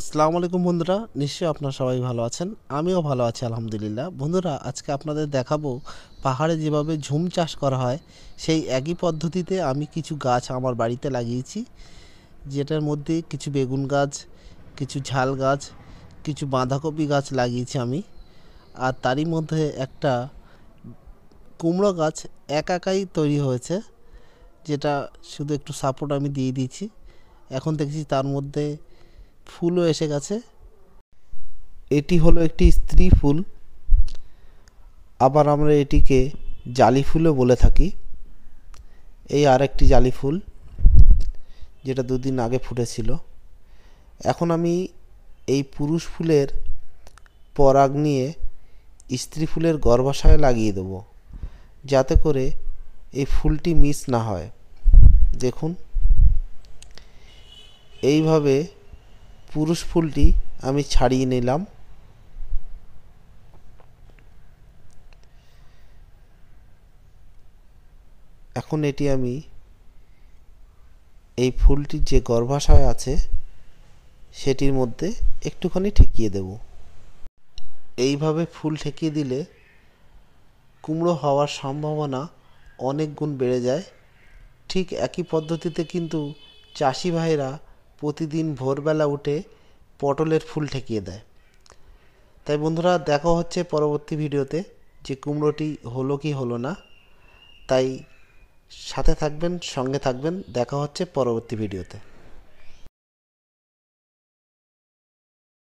আসসালামু আলাইকুম বন্ধুরা, নিশ্চয়ই আপনারা সবাই ভালো আছেন। আমিও ভালো আছি আলহামদুলিল্লাহ। বন্ধুরা, আজকে আপনাদের দেখাবো পাহাড়ে যেভাবে ঝুম চাষ করা হয় সেই একই পদ্ধতিতে আমি কিছু গাছ আমার বাড়িতে লাগিয়েছি, যেটার মধ্যে কিছু বেগুন গাছ, কিছু ঝাল গাছ, কিছু বাঁধাকপি গাছ লাগিয়েছি আমি। আর তারই মধ্যে একটা কুমড়ো গাছ একাই তৈরি হয়েছে, যেটা শুধু একটু সাপোর্ট আমি দিয়ে দিয়েছি। এখন দেখছি তার মধ্যে ফুলও এসে গেছে। এটি হলো একটি স্ত্রী ফুল, আবার আমরা এটিকে জালি ফুলও বলে থাকি। এই আরেকটি জালি ফুল, যেটা দুদিন আগে ফুটেছিল। এখন আমি এই পুরুষ ফুলের পরাগ নিয়ে স্ত্রী ফুলের গর্ভাশয়ে লাগিয়ে দেব, যাতে করে এই ফুলটি মিস না হয়। দেখুন, এইভাবে পুরুষ ফুলটি আমি ছাড়িয়ে নিলাম। এখন এটি আমি এই ফুলটির যে গর্ভাশয় আছে সেটির মধ্যে একটুখানি ঠেকিয়ে দেব। এইভাবে ফুল ঠেকিয়ে দিলে কুমড়ো হওয়ার সম্ভাবনা অনেক গুণ বেড়ে যায়। ঠিক একই পদ্ধতিতে কিন্তু চাষি ভাইরা প্রতিদিন ভোরবেলা উঠে পটলের ফুল ঠেকিয়ে দেয়। তাই বন্ধুরা, দেখা হচ্ছে পরবর্তী ভিডিওতে যে কুমড়োটি হলো কি হলো না। তাই সাথে থাকবেন, সঙ্গে থাকবেন। দেখা হচ্ছে পরবর্তী ভিডিওতে।